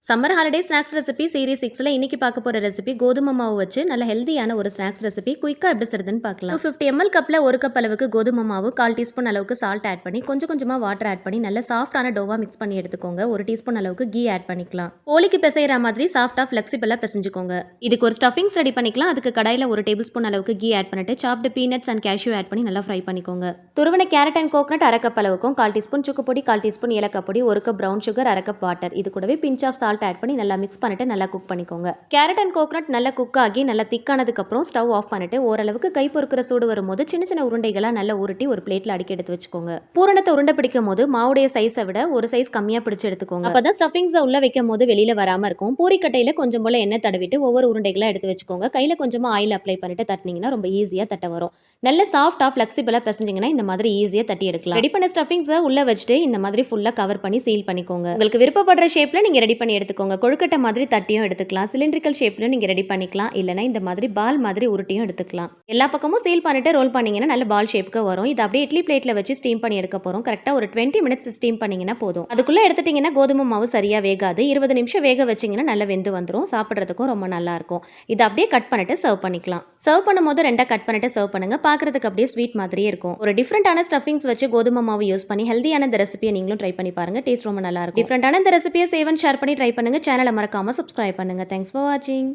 Summer holiday snacks recipe series 6ல இன்னைக்கு பார்க்க போற ரெசிபி கோதுமை மாவு வச்சு நல்ல ஹெல்தியான ஒரு ஸ்நாக்ஸ் ரெசிபி குயிக்கா எப்படி செய்றதுன்னு பார்க்கலாம். 250 ml கப்ல 1 கப் அளவுக்கு கோதுமை மாவு, 1/4 டீஸ்பூன் அளவுக்கு சால்ட் ஆட் பண்ணி கொஞ்சம் கொஞ்சமா வாட்டர் ஆட் பண்ணி நல்ல சாஃப்டான டோவா மிக்ஸ் பண்ணி எடுத்துக்கோங்க. 1 டீஸ்பூன் அளவுக்கு கீ ஆட் பண்ணிக்கலாம். போலிக்கு பிசைற மாதிரி சாஃப்டா ஃபிளெக்சிபிளா பிசைஞ்சுக்கோங்க. இதுக்கு ஒரு ஸ்டஃபிங்ஸ் ரெடி பண்ணிக்கலாம். அதுக்கு கடாயில 1 டேபிள் ஸ்பூன் அளவுக்கு கீ ஆட் பண்ணிட்டு சாப்டு பீனட்ஸ் அண்ட் கேஷ்யூ ஆட் பண்ணி நல்லா ஃப்ரை பண்ணிக்கோங்க. துருவன கேரட் அண்ட் கோகனட் 1/2 கப் அளவுக்கும் 1/4 டீஸ்பூன் சுக்கு பொடி, 1/4 டீஸ்பூன் ஏலக்காய் பொடி, 1 cup brown sugar, 1/2 cup water, இது கூடவே பிஞ்ச் ஆஃப் சால்ட் ஆட் பண்ணி நல்லா மிக்ஸ் பண்ணிட்டு நல்லா குக் பண்ணிக்கோங்க. கேரட் அண்ட் கோகனட் நல்லா குக் ஆகி நல்லா திக்கானதுக்கு அப்புறம் ஸ்டவ் ஆஃப் பண்ணிட்டு ஓரளவுக்கு கை பொறுக்கிற சூடு வரும்போது சின்ன சின்ன உருண்டைகளா நல்லா உருட்டி ஒரு பிளேட்ல அடுக்கி எடுத்து வச்சுக்கோங்க. பூரணத்தை உருண்டை பிடிக்கும் போது மாவுடைய சைஸை விட ஒரு சைஸ் கம்மியா பிடிச்சு எடுத்துக்கோங்க. அப்பதான் ஸ்டஃபிங்ஸ் உள்ள வைக்கும் போது வெளியில வராம இருக்கும். பூரிக்கட்டையில கொஞ்சம் போல எண்ணெய் தடவிட்டு ஒவ்வொரு உருண்டைகளா எடுத்து வச்சுக்கோங்க. கையில கொஞ்சமா ஆயில் அப்ளை பண்ணிட்டு தட்டினீங்கன்னா ரொம்ப ஈஸியா தட்ட வரும். நல்ல சாஃப்டா ஃபிளெக்சிபிளா பிசைஞ்சிங்கன்னா இந்த மாதிரி ஈஸியா தட்டி எடுக்கலாம். ரெடி பண்ண ஸ்டஃபிங்ஸை உள்ள வச்சுட்டு இந்த மாதிரி ஃபுல்லா கவர் பண்ணி சீல் பண்ணிக்கோங்க. உங்களுக்கு விருப்பப்படுற ஷேப்ல நீங்க ரெடி பண்ணி எடுத்துக்கோங்க. கொழுக்கட்டை மாதிரி தட்டியும் எடுத்துக்கலாம். சிலிண்ட்ரிக்கல் ஷேப்லயும் நீங்க ரெடி பண்ணிக்கலாம். இல்லனா இந்த மாதிரி பால் மாதிரி உருட்டியும் எடுத்துக்கலாம். எல்லா பக்கமும் சீல் பண்ணிட்டு ரோல் பண்ணீங்கன்னா நல்ல பால் ஷேப்க்கு வரும். இது அப்படியே இட்லி பிளேட்ல வச்சு ஸ்டீம் பண்ணி எடுக்க போறோம். கரெக்டா ஒரு 20 மினிட்ஸ் ஸ்டீம் பண்ணீங்கன்னா போதும். அதுக்குள்ள எடுத்துட்டீங்கன்னா கோதுமை மாவு சரியா வேகாது. 20 நிமிஷம் வேக வச்சீங்கன்னா நல்லா வெந்து வந்துரும். சாப்பிடுறதுக்கும் ரொம்ப நல்லா இருக்கும். இதை அப்படியே கட் பண்ணிட்டு சர்வ் பண்ணிக்கலாம். சர்வ் பண்ணும்போது ரெண்டா கட் பண்ணிட்டு சர்வ் பண்ணுங்க. பார்க்கிறதுக்கு அப்படியே ஸ்வீட் மாதிரியே இருக்கும். ஒரு டிஃபரெண்டான ஸ்டஃபிங்ஸ் வச்சு கோதுமை மாவு யூஸ் பண்ணி ஹெல்தியான இந்த ரெசிபியை நீங்களும் ட்ரை பண்ணி பாருங்க. டேஸ்ட் ரொம்ப நல்லா இருக்கும். டிஃபரெண்டான இந்த ரெசிபியை சேவ் அண்ட் ஷேர் பண்ணி ட்ரை பண்ணுங்க. சேனலை மறக்காம சப்ஸ்கிரைப் பண்ணுங்க. தேங்க்ஸ் ஃபார் வாட்சிங்.